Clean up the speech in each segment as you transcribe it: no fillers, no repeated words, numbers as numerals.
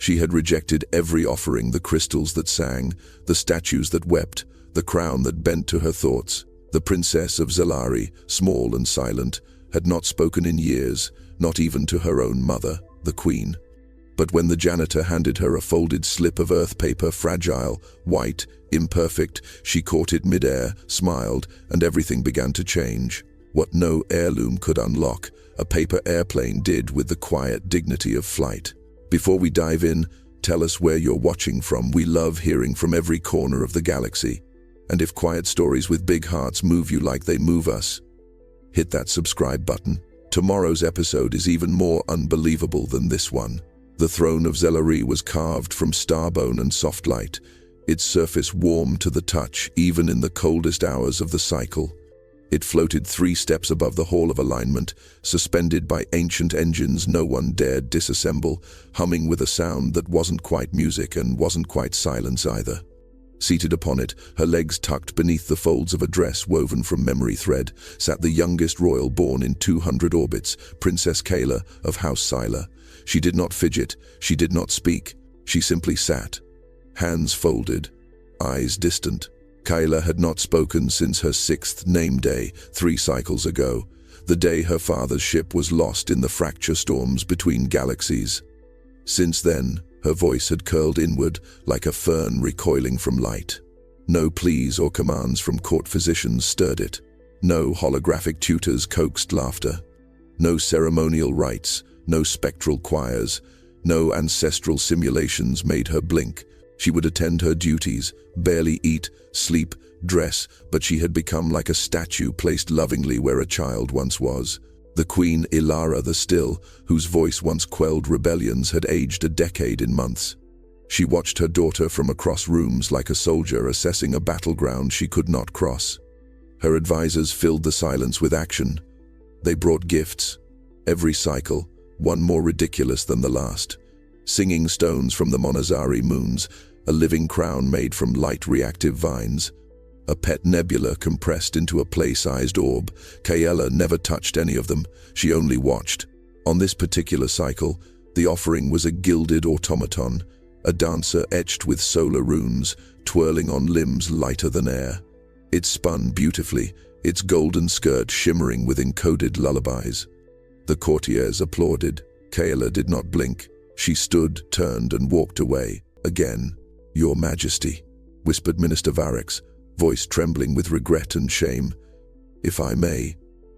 She had rejected every offering, the crystals that sang, the statues that wept, the crown that bent to her thoughts. The princess of Zelari, small and silent, had not spoken in years, not even to her own mother, the queen. But when the janitor handed her a folded slip of earth paper, fragile, white, imperfect, she caught it midair, smiled, and everything began to change. What no heirloom could unlock, a paper airplane did with the quiet dignity of flight. Before we dive in, tell us where you're watching from. We love hearing from every corner of the galaxy. And if quiet stories with big hearts move you like they move us, hit that subscribe button. Tomorrow's episode is even more unbelievable than this one. The throne of Zelari was carved from starbone and soft light, its surface warm to the touch, even in the coldest hours of the cycle. It floated 3 steps above the Hall of Alignment, suspended by ancient engines no one dared disassemble, humming with a sound that wasn't quite music and wasn't quite silence either. Seated upon it, her legs tucked beneath the folds of a dress woven from memory thread, sat the youngest royal born in 200 orbits, Princess Kayla of House Sila. She did not fidget, she did not speak, she simply sat. Hands folded, eyes distant. Kayla had not spoken since her 6th name day, 3 cycles ago, the day her father's ship was lost in the fracture storms between galaxies. Since then, her voice had curled inward like a fern recoiling from light. No pleas or commands from court physicians stirred it. No holographic tutors coaxed laughter. No ceremonial rites, no spectral choirs, no ancestral simulations made her blink. She would attend her duties, barely eat, sleep, dress, but she had become like a statue placed lovingly where a child once was. The Queen Ilara the Still, whose voice once quelled rebellions, had aged a decade in months. She watched her daughter from across rooms like a soldier assessing a battleground she could not cross. Her advisors filled the silence with action. They brought gifts, every cycle, one more ridiculous than the last. Singing stones from the Monazari moons, a living crown made from light-reactive vines, a pet nebula compressed into a play-sized orb. Kayla never touched any of them, she only watched. On this particular cycle, the offering was a gilded automaton, a dancer etched with solar runes, twirling on limbs lighter than air. It spun beautifully, its golden skirt shimmering with encoded lullabies. The courtiers applauded. Kayla did not blink. She stood, turned, and walked away. Again. "Your Majesty," whispered Minister Varix, voice trembling with regret and shame. "If I may,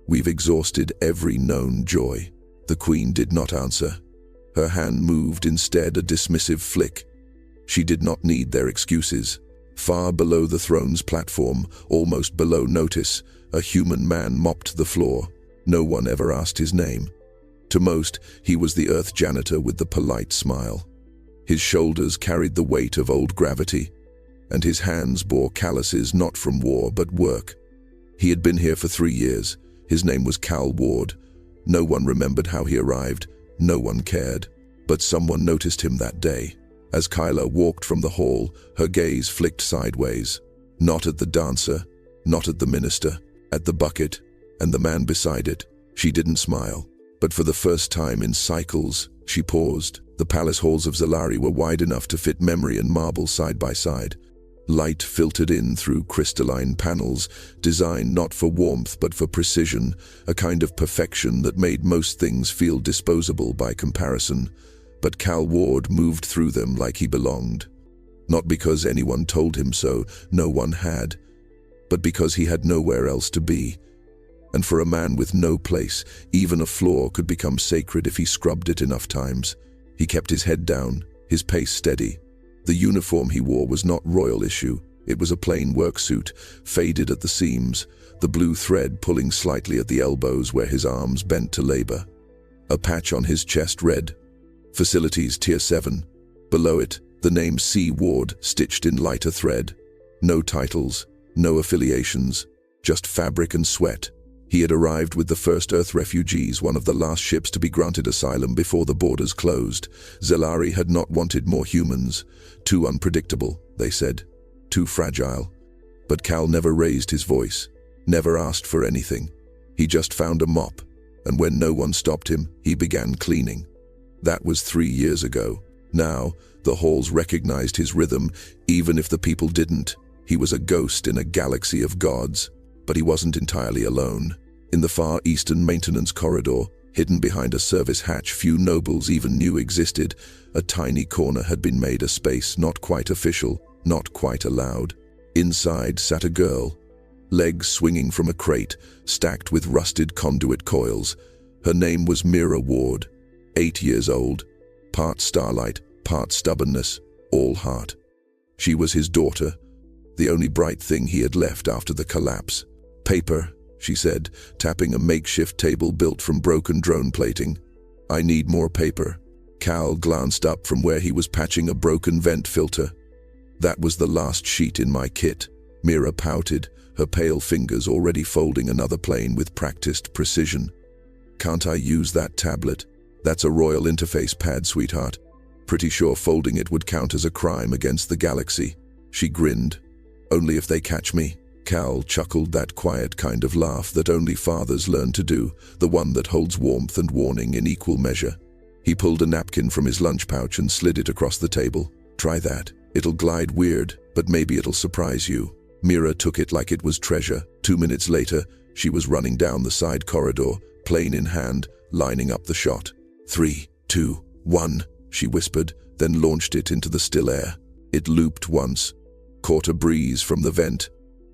we've exhausted every known joy." The Queen did not answer. Her hand moved, instead a dismissive flick. She did not need their excuses. Far below the throne's platform, almost below notice, a human man mopped the floor. No one ever asked his name. To most, he was the Earth Janitor with the polite smile. His shoulders carried the weight of old gravity, and his hands bore calluses not from war but work. He had been here for 3 years. His name was Cal Ward. No one remembered how he arrived. No one cared. But someone noticed him that day. As Kayla walked from the hall, her gaze flicked sideways. Not at the dancer, not at the minister, at the bucket, and the man beside it. She didn't smile. But for the first time in cycles, she paused. The palace halls of Zelari were wide enough to fit memory and marble side by side. Light filtered in through crystalline panels, designed not for warmth but for precision, a kind of perfection that made most things feel disposable by comparison. But Cal Ward moved through them like he belonged. Not because anyone told him so, no one had, but because he had nowhere else to be. And for a man with no place, even a floor could become sacred if he scrubbed it enough times. He kept his head down, his pace steady. The uniform he wore was not royal issue. It was a plain work suit, faded at the seams, the blue thread pulling slightly at the elbows where his arms bent to labor. A patch on his chest read, "Facilities Tier 7. Below it, the name C. Ward stitched in lighter thread. No titles, no affiliations, just fabric and sweat. He had arrived with the first Earth refugees, one of the last ships to be granted asylum before the borders closed. Zelari had not wanted more humans. Too unpredictable, they said. Too fragile. But Cal never raised his voice, never asked for anything. He just found a mop, and when no one stopped him, he began cleaning. That was 3 years ago. Now, the halls recognized his rhythm, even if the people didn't. He was a ghost in a galaxy of gods. But he wasn't entirely alone. In the far eastern maintenance corridor, hidden behind a service hatch few nobles even knew existed, a tiny corner had been made a space not quite official, not quite allowed. Inside sat a girl, legs swinging from a crate, stacked with rusted conduit coils. Her name was Mira Ward, 8 years old, part starlight, part stubbornness, all heart. She was his daughter, the only bright thing he had left after the collapse. "Paper," she said, tapping a makeshift table built from broken drone plating. "I need more paper." Cal glanced up from where he was patching a broken vent filter. "That was the last sheet in my kit." Mira pouted, her pale fingers already folding another plane with practiced precision. "Can't I use that tablet? That's a royal interface pad, sweetheart. Pretty sure folding it would count as a crime against the galaxy." She grinned. "Only if they catch me." Cal chuckled, that quiet kind of laugh that only fathers learn to do, the one that holds warmth and warning in equal measure. He pulled a napkin from his lunch pouch and slid it across the table. "Try that. It'll glide weird, but maybe it'll surprise you." Mira took it like it was treasure. 2 minutes later, she was running down the side corridor, plane in hand, lining up the shot. 3, 2, 1, she whispered, then launched it into the still air. It looped once, caught a breeze from the vent,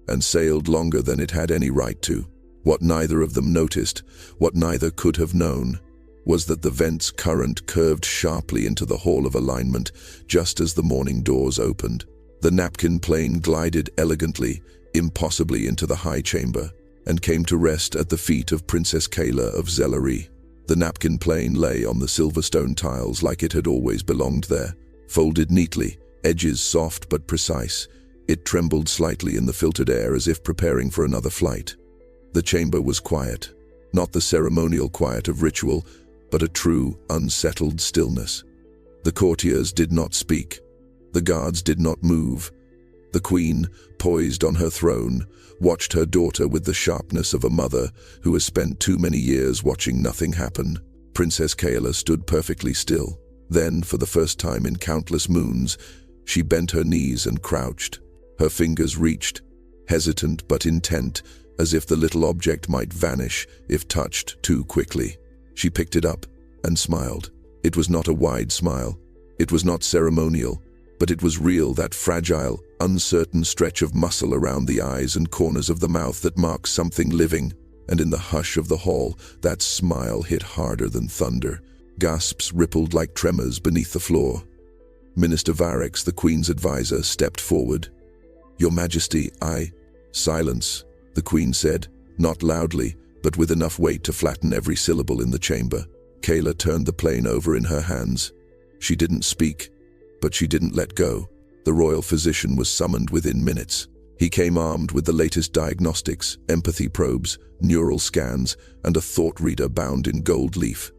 and sailed longer than it had any right to. What neither of them noticed, what neither could have known, was that the vent's current curved sharply into the Hall of Alignment just as the morning doors opened. The napkin plane glided elegantly, impossibly into the high chamber, and came to rest at the feet of Princess Kayla of Zelari. The napkin plane lay on the silverstone tiles like it had always belonged there, folded neatly, edges soft but precise. It trembled slightly in the filtered air as if preparing for another flight. The chamber was quiet, not the ceremonial quiet of ritual, but a true, unsettled stillness. The courtiers did not speak. The guards did not move. The queen, poised on her throne, watched her daughter with the sharpness of a mother who has spent too many years watching nothing happen. Princess Kayla stood perfectly still. Then, for the first time in countless moons, she bent her knees and crouched. Her fingers reached, hesitant but intent, as if the little object might vanish if touched too quickly. She picked it up and smiled. It was not a wide smile. It was not ceremonial, but it was real, that fragile, uncertain stretch of muscle around the eyes and corners of the mouth that marks something living. And in the hush of the hall, that smile hit harder than thunder. Gasps rippled like tremors beneath the floor. Minister Varex, the Queen's advisor, stepped forward. "Your Majesty, I—" "Silence," the Queen said, not loudly, but with enough weight to flatten every syllable in the chamber. Kayla turned the plane over in her hands. She didn't speak, but she didn't let go. The royal physician was summoned within minutes. He came armed with the latest diagnostics, empathy probes, neural scans, and a thought reader bound in gold leaf.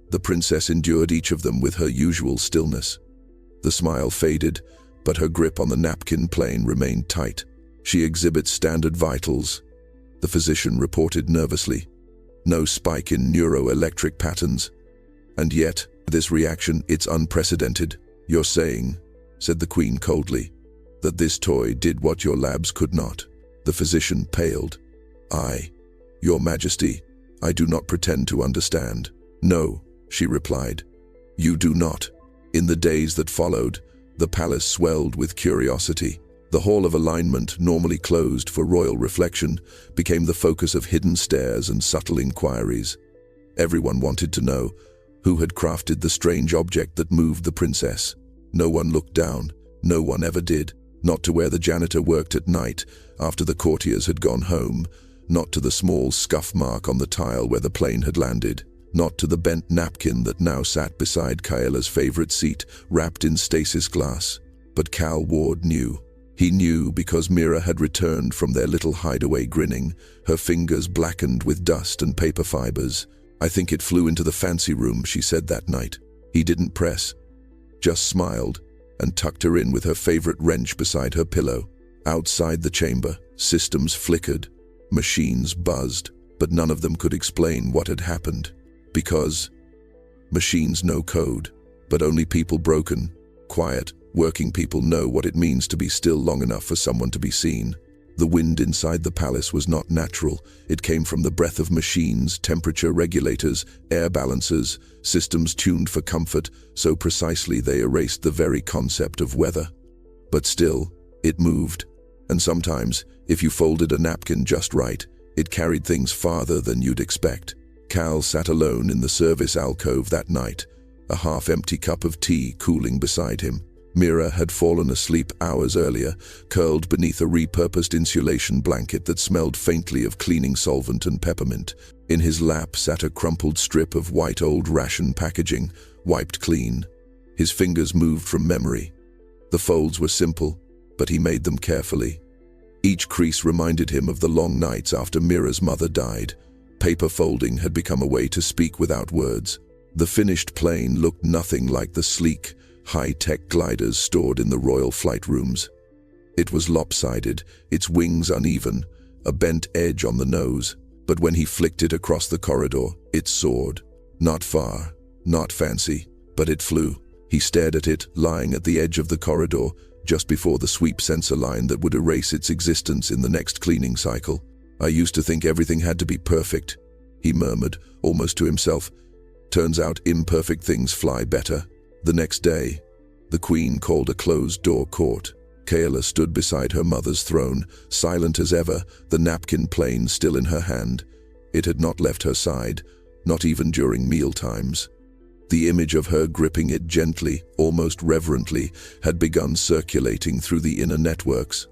The princess endured each of them with her usual stillness. The smile faded, but her grip on the napkin plane remained tight. "She exhibits standard vitals," the physician reported nervously. "No spike in neuroelectric patterns. And yet, this reaction, it's unprecedented." "You're saying," said the Queen coldly, "that this toy did what your labs could not?" The physician paled. "Your Majesty, I do not pretend to understand." "No," she replied. "You do not." In the days that followed, the palace swelled with curiosity. The Hall of Alignment, normally closed for royal reflection, became the focus of hidden stares and subtle inquiries. Everyone wanted to know who had crafted the strange object that moved the princess. No one looked down. No one ever did. Not to where the janitor worked at night after the courtiers had gone home. Not to the small scuff mark on the tile where the plane had landed. Not to the bent napkin that now sat beside Kayla's favorite seat, wrapped in stasis glass. But Cal Ward knew. He knew because Mira had returned from their little hideaway grinning, her fingers blackened with dust and paper fibers. "I think it flew into the fancy room," she said that night. He didn't press, just smiled and tucked her in with her favorite wrench beside her pillow. Outside the chamber, systems flickered, machines buzzed, but none of them could explain what had happened. Because machines know code. But only people broken, quiet, working people know what it means to be still long enough for someone to be seen. The wind inside the palace was not natural. It came from the breath of machines, temperature regulators, air balancers, systems tuned for comfort, so precisely they erased the very concept of weather. But still, it moved. And sometimes, if you folded a napkin just right, it carried things farther than you'd expect. Cal sat alone in the service alcove that night, a half-empty cup of tea cooling beside him. Mira had fallen asleep hours earlier, curled beneath a repurposed insulation blanket that smelled faintly of cleaning solvent and peppermint. In his lap sat a crumpled strip of white old ration packaging, wiped clean. His fingers moved from memory. The folds were simple, but he made them carefully. Each crease reminded him of the long nights after Mira's mother died. Paper folding had become a way to speak without words. The finished plane looked nothing like the sleek, high-tech gliders stored in the royal flight rooms. It was lopsided, its wings uneven, a bent edge on the nose, but when he flicked it across the corridor, it soared. Not far, not fancy, but it flew. He stared at it, lying at the edge of the corridor, just before the sweep sensor line that would erase its existence in the next cleaning cycle. "I used to think everything had to be perfect," he murmured, almost to himself. "Turns out imperfect things fly better." The next day, the Queen called a closed-door court. Kayla stood beside her mother's throne, silent as ever, the napkin plane still in her hand. It had not left her side, not even during mealtimes. The image of her gripping it gently, almost reverently, had begun circulating through the inner networks.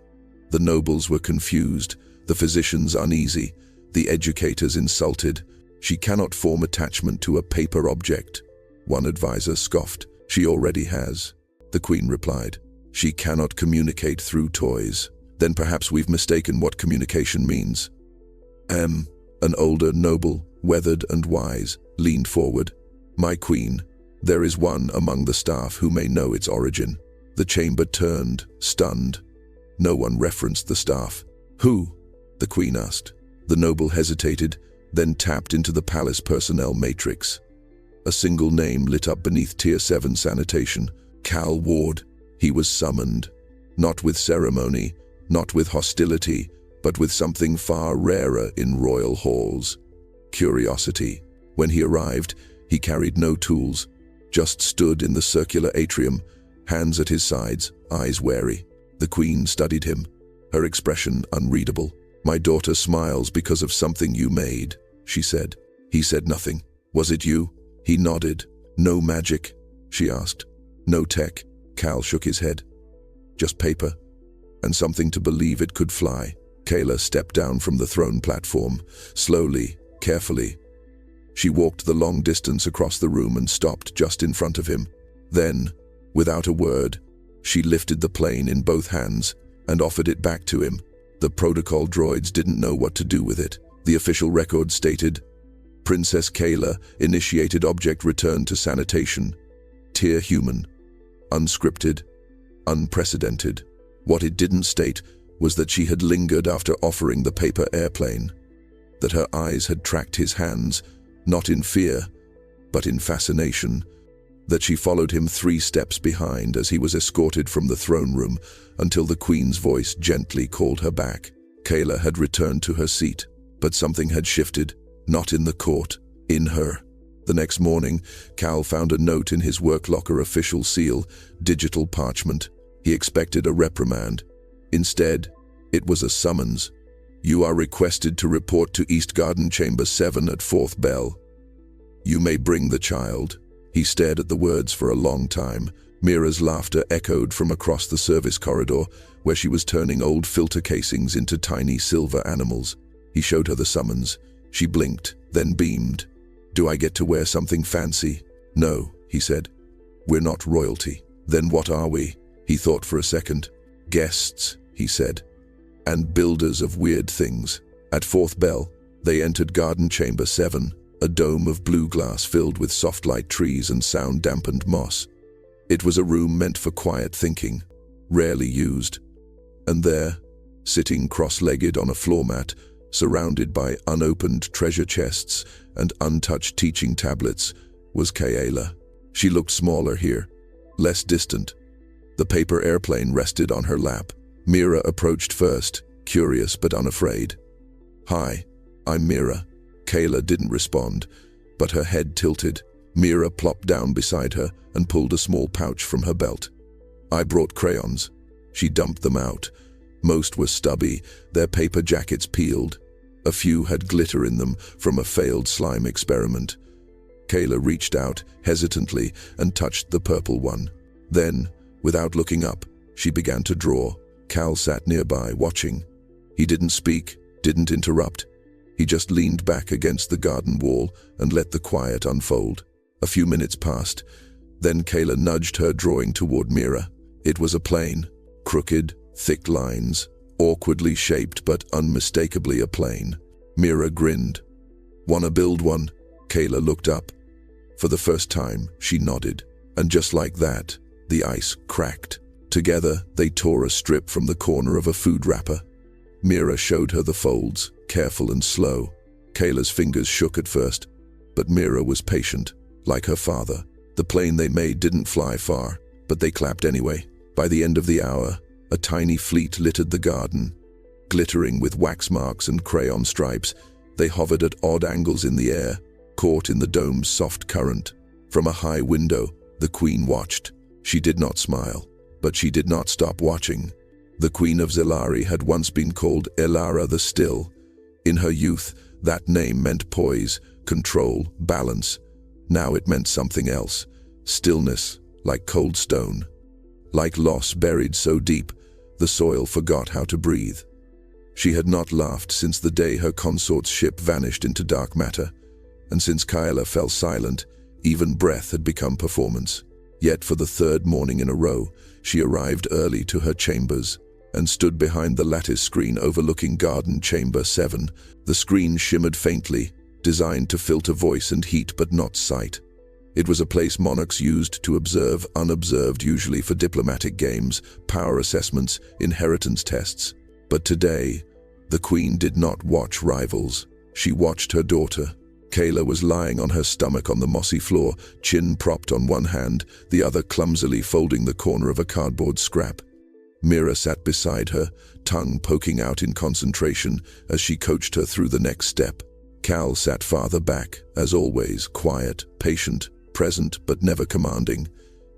The nobles were confused, the physicians uneasy, the educators insulted. "She cannot form attachment to a paper object," one advisor scoffed. "She already has," the Queen replied. "She cannot communicate through toys." "Then perhaps we've mistaken what communication means." An older noble, weathered and wise, leaned forward. "My Queen, there is one among the staff who may know its origin." The chamber turned, stunned. No one referenced the staff. "Who?" the Queen asked. The noble hesitated, then tapped into the palace personnel matrix. A single name lit up beneath Tier 7 sanitation. Cal Ward. He was summoned. Not with ceremony, not with hostility, but with something far rarer in royal halls: curiosity. When he arrived, he carried no tools, just stood in the circular atrium, hands at his sides, eyes wary. The Queen studied him, her expression unreadable. "My daughter smiles because of something you made," she said. He said nothing. "Was it you?" He nodded. "No magic?" she asked. "No tech?" Cal shook his head. "Just paper, and something to believe it could fly." Kayla stepped down from the throne platform, slowly, carefully. She walked the long distance across the room and stopped just in front of him. Then, without a word, she lifted the plane in both hands and offered it back to him. The protocol droids didn't know what to do with it. The official record stated, "Princess Kayla initiated object return to sanitation. Tier human. Unscripted. Unprecedented." What it didn't state was that she had lingered after offering the paper airplane, that her eyes had tracked his hands, not in fear, but in fascination, that she followed him 3 steps behind as he was escorted from the throne room until the Queen's voice gently called her back. Kayla had returned to her seat, but something had shifted, not in the court, in her. The next morning, Cal found a note in his work locker, official seal, digital parchment. He expected a reprimand. Instead, it was a summons. "You are requested to report to East Garden Chamber 7 at 4th bell. You may bring the child." He stared at the words for a long time. Mira's laughter echoed from across the service corridor, where she was turning old filter casings into tiny silver animals. He showed her the summons. She blinked, then beamed. "Do I get to wear something fancy?" "No," he said. "We're not royalty." "Then what are we?" He thought for a second. "Guests," he said, "and builders of weird things." At 4th bell, they entered Garden Chamber 7, a dome of blue glass filled with soft-light trees and sound-dampened moss. It was a room meant for quiet thinking, rarely used. And there, sitting cross-legged on a floor mat, surrounded by unopened treasure chests and untouched teaching tablets, was Kayla. She looked smaller here, less distant. The paper airplane rested on her lap. Mira approached first, curious but unafraid. "Hi, I'm Mira." Kayla didn't respond, but her head tilted. Mira plopped down beside her and pulled a small pouch from her belt. "I brought crayons." She dumped them out. Most were stubby, their paper jackets peeled. A few had glitter in them from a failed slime experiment. Kayla reached out hesitantly and touched the purple one. Then, without looking up, she began to draw. Cal sat nearby, watching. He didn't speak, didn't interrupt. He just leaned back against the garden wall and let the quiet unfold. A few minutes passed. Then Kayla nudged her drawing toward Mira. It was a plane. Crooked, thick lines, awkwardly shaped but unmistakably a plane. Mira grinned. "Wanna build one?" Kayla looked up. For the first time, she nodded. And just like that, the ice cracked. Together, they tore a strip from the corner of a food wrapper. Mira showed her the folds, careful and slow. Kayla's fingers shook at first, but Mira was patient, like her father. The plane they made didn't fly far, but they clapped anyway. By the end of the hour, a tiny fleet littered the garden. Glittering with wax marks and crayon stripes, they hovered at odd angles in the air, caught in the dome's soft current. From a high window, the queen watched. She did not smile, but she did not stop watching. The Queen of Zelari had once been called Elara the Still. In her youth, that name meant poise, control, balance. Now it meant something else. Stillness, like cold stone. Like loss buried so deep, the soil forgot how to breathe. She had not laughed since the day her consort's ship vanished into dark matter. And since Kayla fell silent, even breath had become performance. Yet for the third morning in a row, she arrived early to her chambers and stood behind the lattice screen overlooking Garden Chamber 7. The screen shimmered faintly, designed to filter voice and heat but not sight. It was a place monarchs used to observe unobserved, usually for diplomatic games, power assessments, inheritance tests. But today, the queen did not watch rivals. She watched her daughter. Kayla was lying on her stomach on the mossy floor, chin propped on one hand, the other clumsily folding the corner of a cardboard scrap. Mira sat beside her, tongue poking out in concentration as she coached her through the next step. Cal sat farther back, as always, quiet, patient, present but never commanding.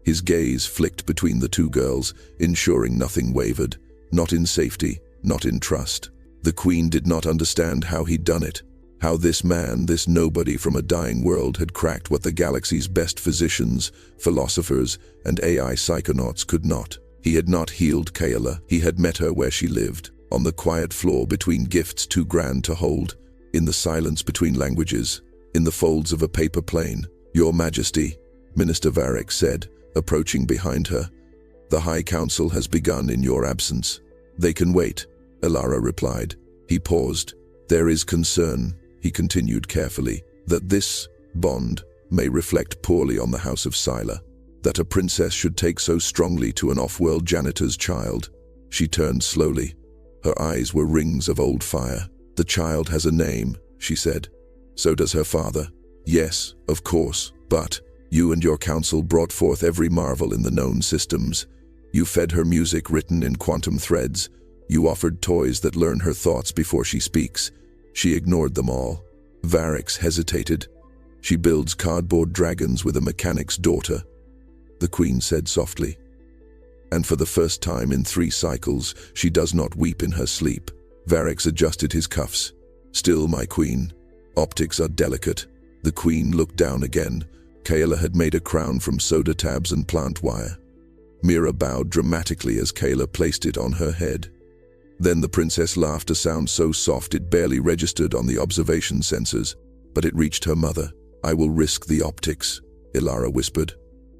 His gaze flicked between the two girls, ensuring nothing wavered, not in safety, not in trust. The queen did not understand how he'd done it, how this man, this nobody from a dying world, had cracked what the galaxy's best physicians, philosophers, and AI psychonauts could not. He had not healed Kayla, he had met her where she lived, on the quiet floor between gifts too grand to hold, in the silence between languages, in the folds of a paper plane. "Your Majesty," Minister Varric said, approaching behind her. "The High Council has begun in your absence." "They can wait," Elara replied. He paused. "There is concern," he continued carefully, "that this bond may reflect poorly on the House of Sila, that a princess should take so strongly to an off-world janitor's child." She turned slowly. Her eyes were rings of old fire. "The child has a name," she said. "So does her father." "Yes, of course, but you and your council brought forth every marvel in the known systems. You fed her music written in quantum threads. You offered toys that learn her thoughts before she speaks. She ignored them all." Varix hesitated. "She builds cardboard dragons with a mechanic's daughter," the queen said softly. "And for the first time in 3 cycles, she does not weep in her sleep." Varix adjusted his cuffs. "Still, my queen, optics are delicate." The queen looked down again. Kayla had made a crown from soda tabs and plant wire. Mira bowed dramatically as Kayla placed it on her head. Then the princess laughed, a sound so soft it barely registered on the observation sensors, but it reached her mother. "I will risk the optics," Elara whispered.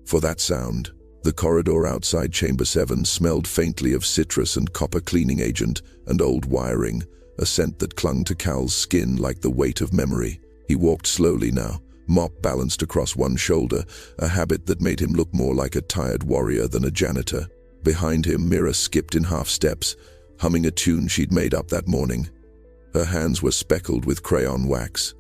For that sound, the corridor outside Chamber 7 smelled faintly of citrus and copper cleaning agent and old wiring, a scent that clung to Cal's skin like the weight of memory. He walked slowly now, mop balanced across one shoulder, a habit that made him look more like a tired warrior than a janitor. Behind him, Mira skipped in half steps, humming a tune she'd made up that morning. Her hands were speckled with crayon wax.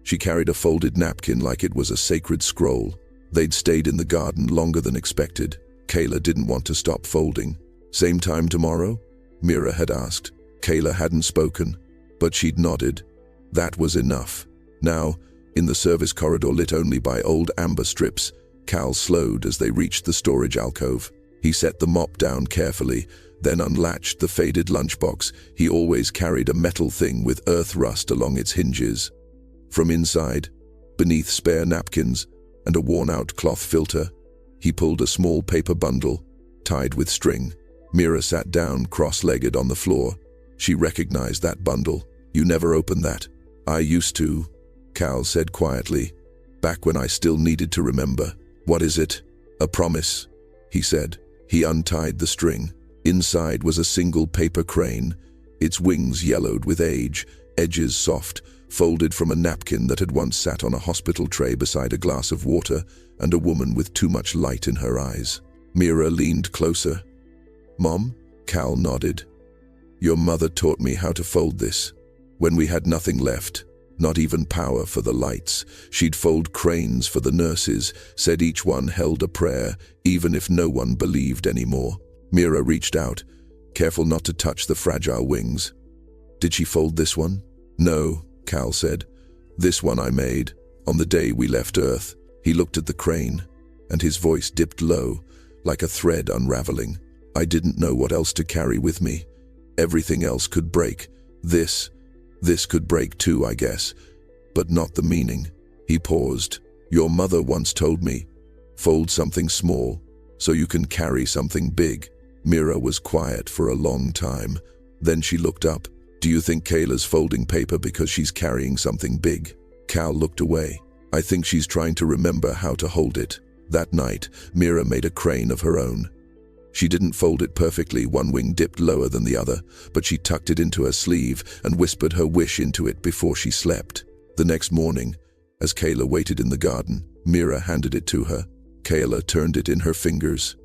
She carried a folded napkin like it was a sacred scroll. They'd stayed in the garden longer than expected. Kayla didn't want to stop folding. "Same time tomorrow?" Mira had asked. Kayla hadn't spoken, but she'd nodded. That was enough. Now, in the service corridor lit only by old amber strips, Cal slowed as they reached the storage alcove. He set the mop down carefully, then unlatched the faded lunchbox. He always carried a metal thing with earth rust along its hinges. From inside, beneath spare napkins and a worn-out cloth filter, he pulled a small paper bundle, tied with string. Mira sat down cross-legged on the floor. She recognized that bundle. "You never opened that." "I used to," Cal said quietly, "back when I still needed to remember." "What is it?" "A promise," he said. He untied the string. Inside was a single paper crane, its wings yellowed with age, edges soft, folded from a napkin that had once sat on a hospital tray beside a glass of water and a woman with too much light in her eyes. Mira leaned closer. "Mom?" Cal nodded. "Your mother taught me how to fold this. When we had nothing left, not even power for the lights, she'd fold cranes for the nurses, said each one held a prayer, even if no one believed anymore." Mira reached out, careful not to touch the fragile wings. "Did she fold this one?" "No," Cal said. "This one I made, on the day we left Earth." He looked at the crane, and his voice dipped low, like a thread unraveling. "I didn't know what else to carry with me. Everything else could break. This could break too, I guess, but not the meaning." He paused. "Your mother once told me, fold something small, so you can carry something big." Mira was quiet for a long time. Then she looked up. "Do you think Kayla's folding paper because she's carrying something big?" Cal looked away. "I think she's trying to remember how to hold it." That night, Mira made a crane of her own. She didn't fold it perfectly, one wing dipped lower than the other, but she tucked it into her sleeve and whispered her wish into it before she slept. The next morning, as Kayla waited in the garden, Mira handed it to her. Kayla turned it in her fingers.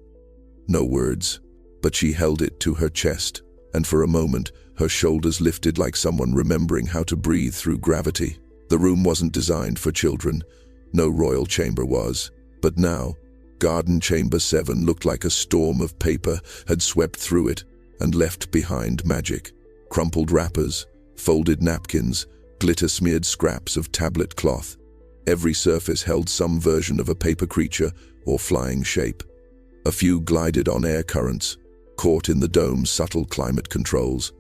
No words, but she held it to her chest, and for a moment, her shoulders lifted like someone remembering how to breathe through gravity. The room wasn't designed for children. No royal chamber was. But now, Garden Chamber 7 looked like a storm of paper had swept through it and left behind magic. Crumpled wrappers, folded napkins, glitter-smeared scraps of tablet cloth. Every surface held some version of a paper creature or flying shape. A few glided on air currents, caught in the dome's subtle climate controls.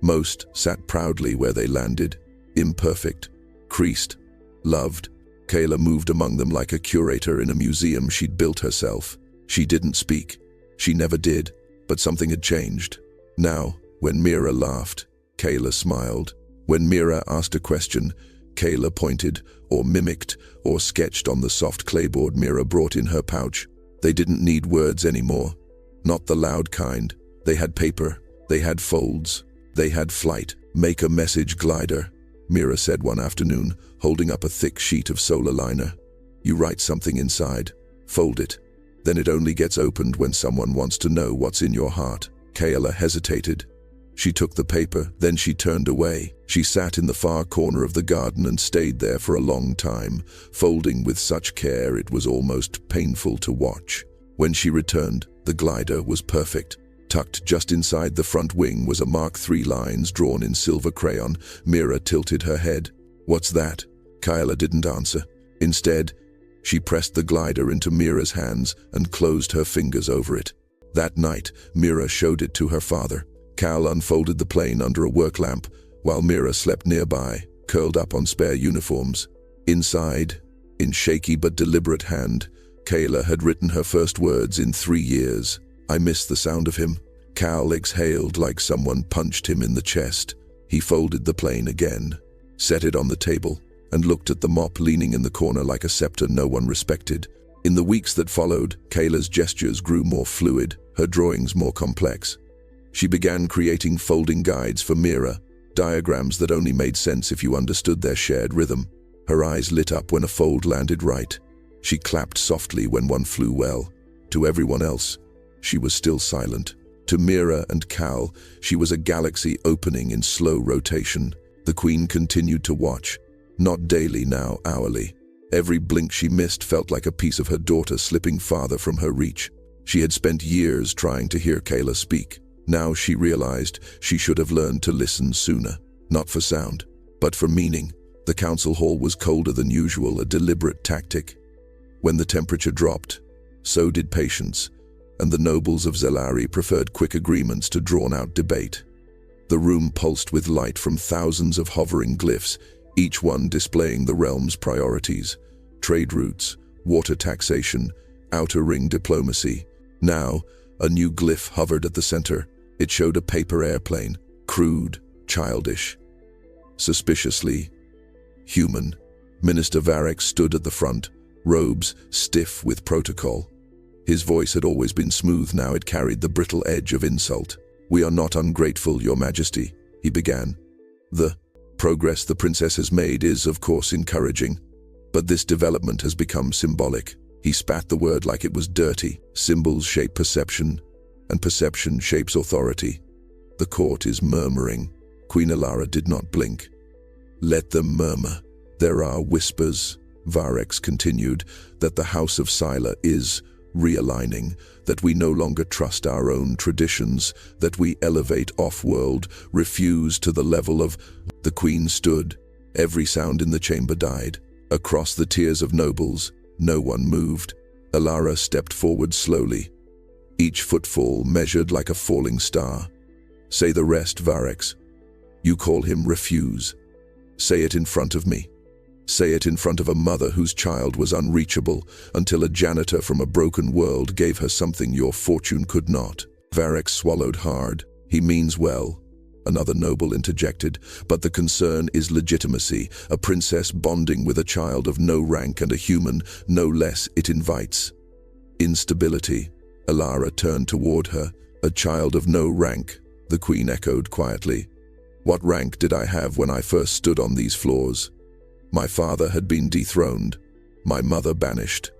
Most sat proudly where they landed, imperfect, creased, loved. Kayla moved among them like a curator in a museum she'd built herself. She didn't speak. She never did, but something had changed. Now, when Mira laughed, Kayla smiled. When Mira asked a question, Kayla pointed, or mimicked, or sketched on the soft clayboard Mira brought in her pouch. They didn't need words anymore. Not the loud kind. They had paper. They had folds. They had flight. "Make a message glider," Mira said one afternoon, holding up a thick sheet of solar liner. "You write something inside, fold it. Then it only gets opened when someone wants to know what's in your heart." Kayla hesitated. She took the paper, then she turned away. She sat in the far corner of the garden and stayed there for a long time, folding with such care it was almost painful to watch. When she returned, the glider was perfect. Tucked just inside the front wing was a Mark III lines drawn in silver crayon. Mira tilted her head. "What's that?" Kayla didn't answer. Instead, she pressed the glider into Mira's hands and closed her fingers over it. That night, Mira showed it to her father. Cal unfolded the plane under a work lamp, while Mira slept nearby, curled up on spare uniforms. Inside, in shaky but deliberate hand, Kayla had written her first words in 3 years. "I miss the sound of him." Cal exhaled like someone punched him in the chest. He folded the plane again, set it on the table, and looked at the mop leaning in the corner like a scepter no one respected. In the weeks that followed, Kayla's gestures grew more fluid, her drawings more complex. She began creating folding guides for Mira, diagrams that only made sense if you understood their shared rhythm. Her eyes lit up when a fold landed right. She clapped softly when one flew well. To everyone else, she was still silent. To Mira and Cal, she was a galaxy opening in slow rotation. The Queen continued to watch, not daily now, hourly. Every blink she missed felt like a piece of her daughter slipping farther from her reach. She had spent years trying to hear Kayla speak. Now she realized she should have learned to listen sooner, not for sound, but for meaning. The council hall was colder than usual, a deliberate tactic. When the temperature dropped, so did patience, and the nobles of Zelari preferred quick agreements to drawn-out debate. The room pulsed with light from thousands of hovering glyphs, each one displaying the realm's priorities: trade routes, water taxation, outer ring diplomacy. Now, a new glyph hovered at the center. It showed a paper airplane, crude, childish, suspiciously human. Minister Varek stood at the front, robes stiff with protocol. His voice had always been smooth, now it carried the brittle edge of insult. "We are not ungrateful, Your Majesty," he began. "The progress the princess has made is, of course, encouraging, but this development has become symbolic." He spat the word like it was dirty. "Symbols shape perception, and perception shapes authority. The court is murmuring." Queen Alara did not blink. "Let them murmur. There are whispers," Varex continued, "that the House of Sila is realigning, that we no longer trust our own traditions, that we elevate off-world, refuse to the level of—" The queen stood. Every sound in the chamber died. Across the tiers of nobles, no one moved. Alara stepped forward slowly, each footfall measured like a falling star. "Say the rest, Varex. You call him refuse. Say it in front of me. Say it in front of a mother whose child was unreachable until a janitor from a broken world gave her something your fortune could not." Varex swallowed hard. "He means well," another noble interjected, "but the concern is legitimacy. A princess bonding with a child of no rank and a human, no less, it invites instability." Alara turned toward her. "A child of no rank," the queen echoed quietly. "What rank did I have when I first stood on these floors? My father had been dethroned, my mother banished.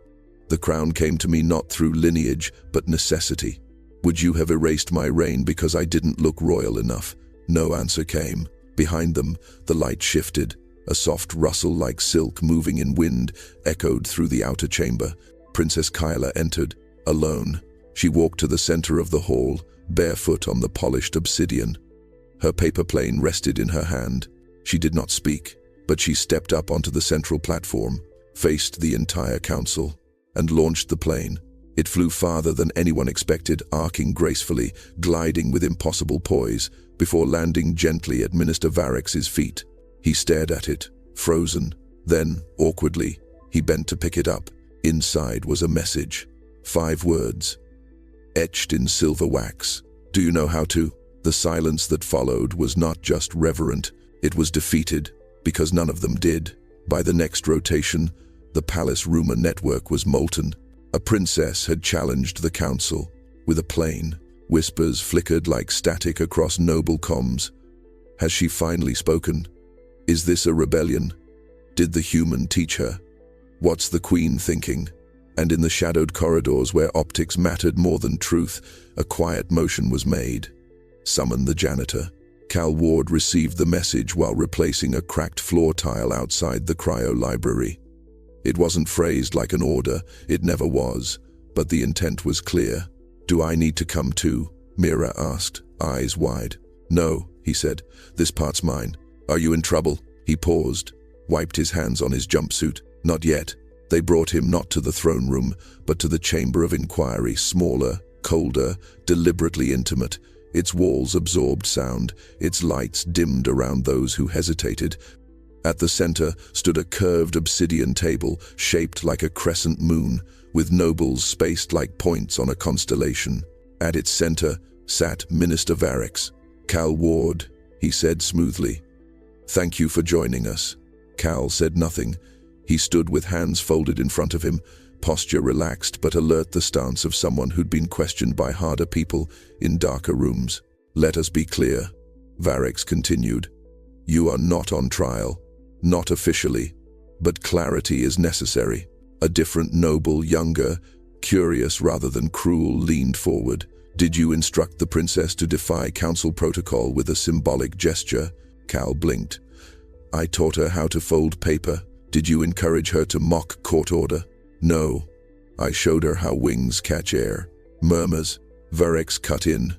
The crown came to me not through lineage, but necessity. Would you have erased my reign because I didn't look royal enough?" No answer came. Behind them, the light shifted. A soft rustle like silk moving in wind echoed through the outer chamber. Princess Kyla entered, alone. She walked to the center of the hall, barefoot on the polished obsidian. Her paper plane rested in her hand. She did not speak, but she stepped up onto the central platform, faced the entire council, and launched the plane. It flew farther than anyone expected, arcing gracefully, gliding with impossible poise, before landing gently at Minister Varex's feet. He stared at it, frozen. Then, awkwardly, he bent to pick it up. Inside was a message. 5 words, etched in silver wax. "Do you know how to?" The silence that followed was not just reverent, it was defeated, because none of them did. By the next rotation, the palace rumor network was molten. A princess had challenged the council with a plane. Whispers flickered like static across noble comms. Has she finally spoken? Is this a rebellion? Did the human teach her? What's the queen thinking? And in the shadowed corridors where optics mattered more than truth, a quiet motion was made. Summon the janitor. Cal Ward received the message while replacing a cracked floor tile outside the cryo library. It wasn't phrased like an order, it never was, but the intent was clear. "Do I need to come too?" Mira asked, eyes wide. "No," he said, "this part's mine." "Are you in trouble?" He paused, wiped his hands on his jumpsuit. "Not yet." They brought him not to the throne room, but to the chamber of inquiry, smaller, colder, deliberately intimate. Its walls absorbed sound, its lights dimmed around those who hesitated. At the center stood a curved obsidian table, shaped like a crescent moon, with nobles spaced like points on a constellation. At its center sat Minister Varex. "Cal Ward," he said smoothly. "Thank you for joining us." Cal said nothing. He stood with hands folded in front of him, posture relaxed but alert, the stance of someone who'd been questioned by harder people in darker rooms. "Let us be clear," Varex continued. "You are not on trial, not officially, but clarity is necessary." A different noble, younger, curious rather than cruel, leaned forward. "Did you instruct the princess to defy council protocol with a symbolic gesture?" Cal blinked. "I taught her how to fold paper," Did you encourage her to mock court order? No. I showed her how wings catch air. Murmurs. Varex cut in.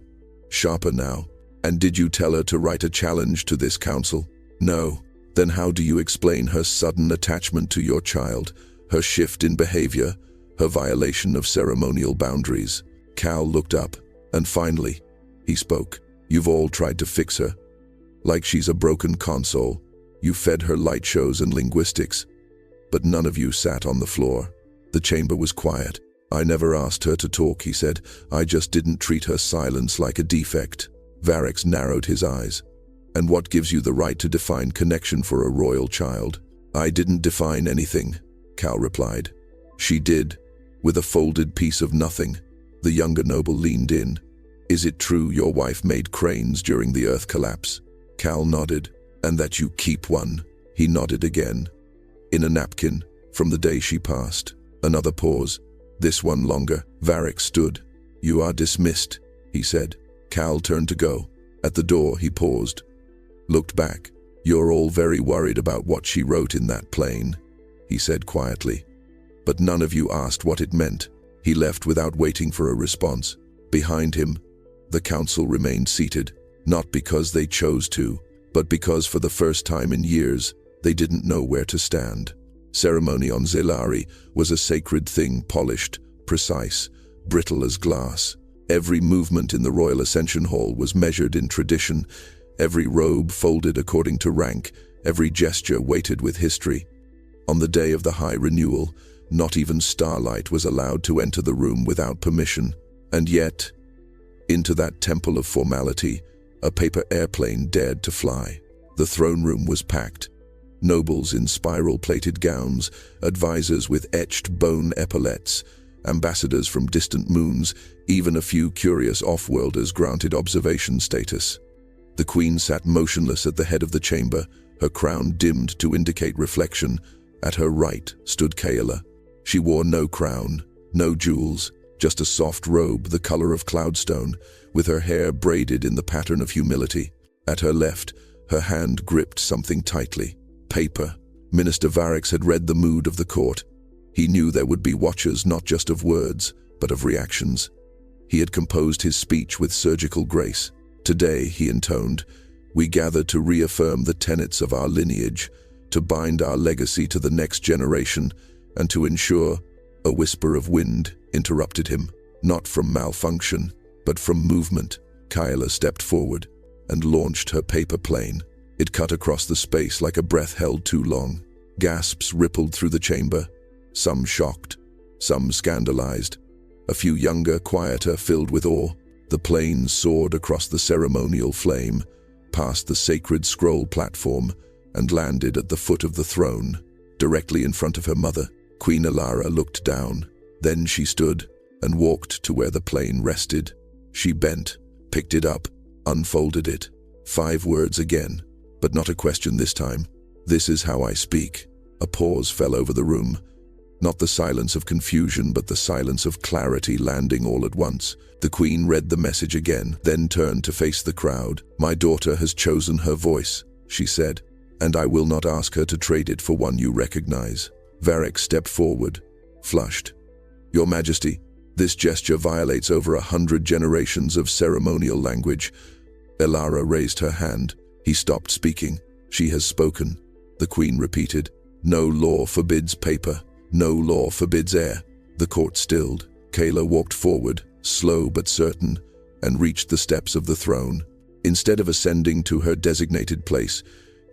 Sharper now. And did you tell her to write a challenge to this council? No. Then how do you explain her sudden attachment to your child, her shift in behavior, her violation of ceremonial boundaries? Cal looked up, and finally, he spoke. You've all tried to fix her. Like she's a broken console. You fed her light shows and linguistics. But none of you sat on the floor. The chamber was quiet. I never asked her to talk, he said. I just didn't treat her silence like a defect. Varex narrowed his eyes. And what gives you the right to define connection for a royal child? I didn't define anything, Cal replied. She did, with a folded piece of nothing. The younger noble leaned in. Is it true your wife made crayons during the Earth collapse? Cal nodded. And that you keep one? He nodded again. In a napkin, from the day she passed. Another pause. This one longer. Varex stood. You are dismissed, he said. Cal turned to go. At the door, he paused. Looked back. You're all very worried about what she wrote in that plane, he said quietly. But none of you asked what it meant. He left without waiting for a response. Behind him, the council remained seated, not because they chose to, but because for the first time in years, they didn't know where to stand. Ceremony on Zelari was a sacred thing, polished, precise, brittle as glass. Every movement in the Royal Ascension Hall was measured in tradition, every robe folded according to rank, every gesture weighted with history. On the day of the high renewal, not even starlight was allowed to enter the room without permission. And yet, into that temple of formality, a paper airplane dared to fly. The throne room was packed. Nobles in spiral-plated gowns, advisors with etched bone epaulets, ambassadors from distant moons, even a few curious off-worlders granted observation status. The queen sat motionless at the head of the chamber, her crown dimmed to indicate reflection. At her right stood Kayla. She wore no crown, no jewels, just a soft robe the color of cloudstone, with her hair braided in the pattern of humility. At her left, her hand gripped something tightly. Paper. Minister Varex had read the mood of the court. He knew there would be watchers not just of words, but of reactions. He had composed his speech with surgical grace. Today, he intoned, we gather to reaffirm the tenets of our lineage, to bind our legacy to the next generation, and to ensure. A whisper of wind interrupted him, not from malfunction, but from movement. Kyla stepped forward and launched her paper plane. It cut across the space like a breath held too long. Gasps rippled through the chamber, some shocked, some scandalized. A few younger, quieter, filled with awe. The plane soared across the ceremonial flame, past the sacred scroll platform, and landed at the foot of the throne, directly in front of her mother. Queen Alara looked down. Then she stood and walked to where the plane rested. She bent, picked it up, unfolded it. 5 words again, but not a question this time. This is how I speak. A pause fell over the room. Not the silence of confusion, but the silence of clarity landing all at once. The queen read the message again, then turned to face the crowd. My daughter has chosen her voice, she said, and I will not ask her to trade it for one you recognize. Varex stepped forward, flushed. Your Majesty, this gesture violates over 100 generations of ceremonial language. Elara raised her hand. He stopped speaking. She has spoken. The queen repeated. No law forbids paper. No law forbids air. The court stilled. Kayla walked forward, slow but certain, and reached the steps of the throne. Instead of ascending to her designated place,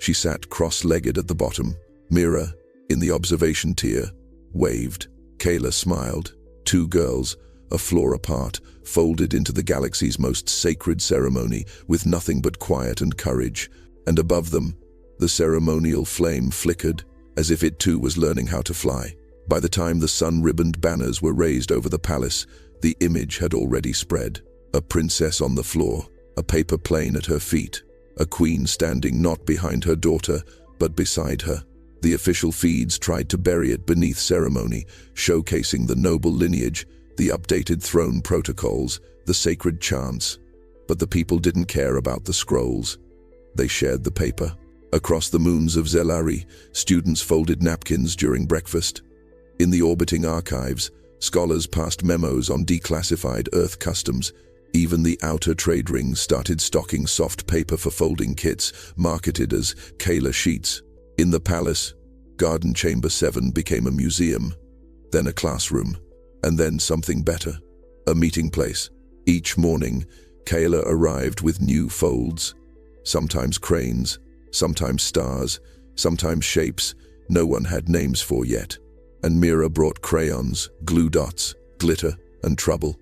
she sat cross-legged at the bottom. Mira, in the observation tier, waved. Kayla smiled. 2 girls, a floor apart, folded into the galaxy's most sacred ceremony with nothing but quiet and courage. And above them, the ceremonial flame flickered, as if it too was learning how to fly. By the time the sun-ribboned banners were raised over the palace, the image had already spread. A princess on the floor, a paper plane at her feet, a queen standing not behind her daughter, but beside her. The official feeds tried to bury it beneath ceremony, showcasing the noble lineage, the updated throne protocols, the sacred chants. But the people didn't care about the scrolls. They shared the paper. Across the moons of Zelari, students folded napkins during breakfast. In the orbiting archives, scholars passed memos on declassified Earth customs. Even the outer trade rings started stocking soft paper for folding kits, marketed as Kayla sheets. In the palace, Garden Chamber 7 became a museum, then a classroom, and then something better, a meeting place. Each morning, Kayla arrived with new folds, sometimes cranes, sometimes stars, sometimes shapes no one had names for yet. And Mira brought crayons, glue dots, glitter, and trouble.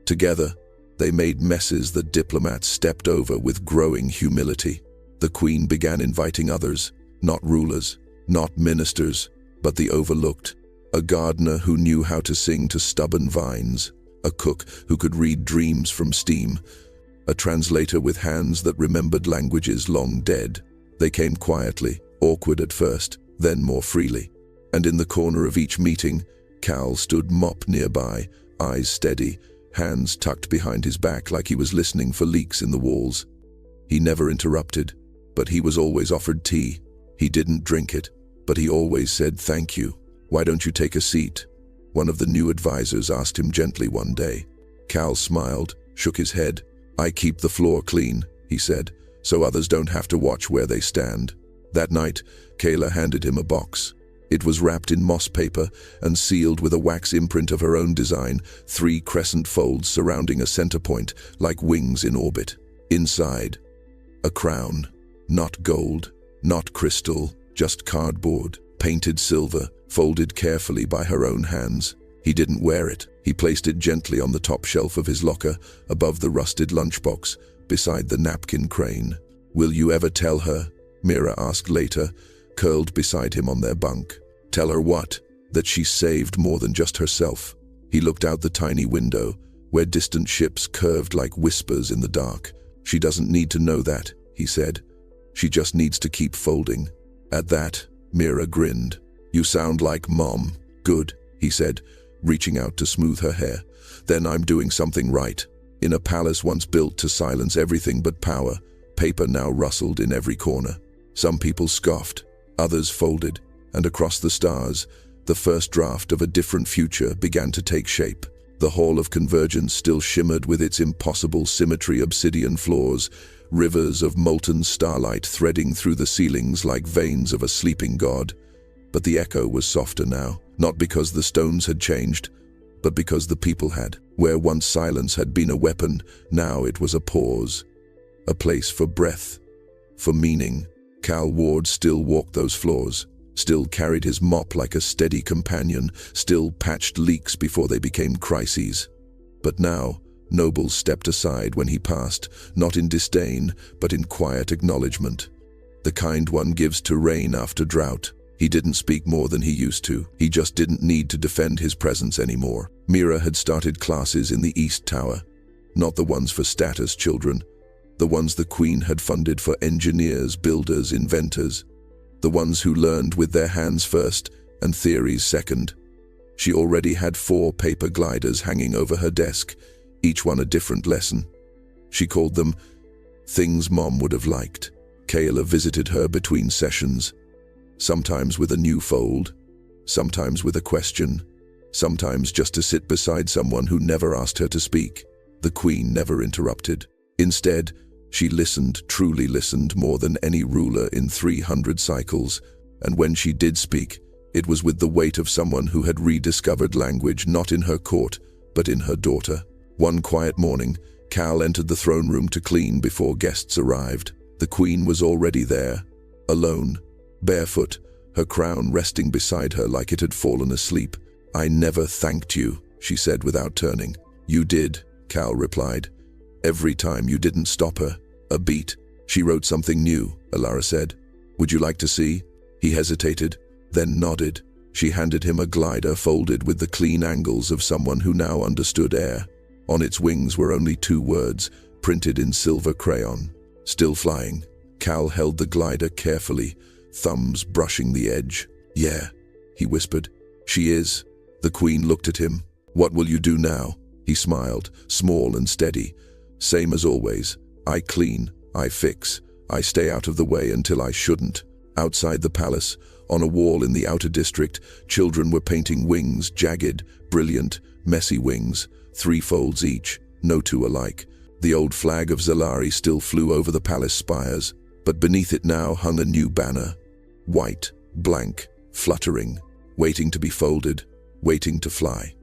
Together, they made messes that diplomats stepped over with growing humility. The queen began inviting others, not rulers, not ministers, but the overlooked. A gardener who knew how to sing to stubborn vines, a cook who could read dreams from steam, a translator with hands that remembered languages long dead. They came quietly, awkward at first, then more freely. And in the corner of each meeting, Cal stood mop nearby, eyes steady, hands tucked behind his back like he was listening for leaks in the walls. He never interrupted, but he was always offered tea. He didn't drink it, but he always said thank you. Why don't you take a seat? One of the new advisors asked him gently one day. Cal smiled, shook his head. I keep the floor clean, he said, so others don't have to watch where they stand. That night, Kayla handed him a box. It was wrapped in moss paper and sealed with a wax imprint of her own design, 3 crescent folds surrounding a center point, like wings in orbit. Inside, a crown. Not gold, not crystal, just cardboard, painted silver, folded carefully by her own hands. He didn't wear it. He placed it gently on the top shelf of his locker, above the rusted lunchbox, beside the napkin crane. Will you ever tell her? Mira asked later, curled beside him on their bunk. Tell her what? That she saved more than just herself. He looked out the tiny window, where distant ships curved like whispers in the dark. She doesn't need to know that, he said. She just needs to keep folding. At that, Mira grinned. You sound like Mom. Good, he said, reaching out to smooth her hair. Then I'm doing something right. In a palace once built to silence everything but power, paper now rustled in every corner. Some people scoffed, others folded, and across the stars, the first draft of a different future began to take shape. The Hall of Convergence still shimmered with its impossible symmetry, obsidian floors, rivers of molten starlight threading through the ceilings like veins of a sleeping god. But the echo was softer now, not because the stones had changed, but because the people had. Where once silence had been a weapon, now it was a pause, a place for breath, for meaning. Cal Ward still walked those floors, still carried his mop like a steady companion, still patched leaks before they became crises. But now, nobles stepped aside when he passed, not in disdain, but in quiet acknowledgement. The kind one gives to rain after drought. He didn't speak more than he used to. He just didn't need to defend his presence anymore. Mira had started classes in the East Tower, not the ones for status children, the ones the Queen had funded for engineers, builders, inventors, the ones who learned with their hands first and theories second. She already had 4 paper gliders hanging over her desk, each one a different lesson. She called them things Mom would have liked. Kayla visited her between sessions, sometimes with a new fold, sometimes with a question, sometimes just to sit beside someone who never asked her to speak. The Queen never interrupted. Instead, she listened, truly listened, more than any ruler in 300 cycles, and when she did speak, it was with the weight of someone who had rediscovered language not in her court, but in her daughter. One quiet morning, Cal entered the throne room to clean before guests arrived. The Queen was already there, alone, barefoot, her crown resting beside her like it had fallen asleep. I never thanked you, she said without turning. You did, Cal replied. Every time you didn't stop her. A beat. She wrote something new, Alara said. Would you like to see? He hesitated, then nodded. She handed him a glider folded with the clean angles of someone who now understood air. On its wings were only 2 words, printed in silver crayon. Still flying. Cal held the glider carefully, thumbs brushing the edge. Yeah, he whispered. She is. The Queen looked at him. What will you do now? He smiled, small and steady. Same as always. I clean, I fix, I stay out of the way until I shouldn't. Outside the palace, on a wall in the outer district, children were painting wings, jagged, brilliant, messy wings, 3 folds each, no two alike. The old flag of Zalari still flew over the palace spires, but beneath it now hung a new banner. White, blank, fluttering, waiting to be folded, waiting to fly.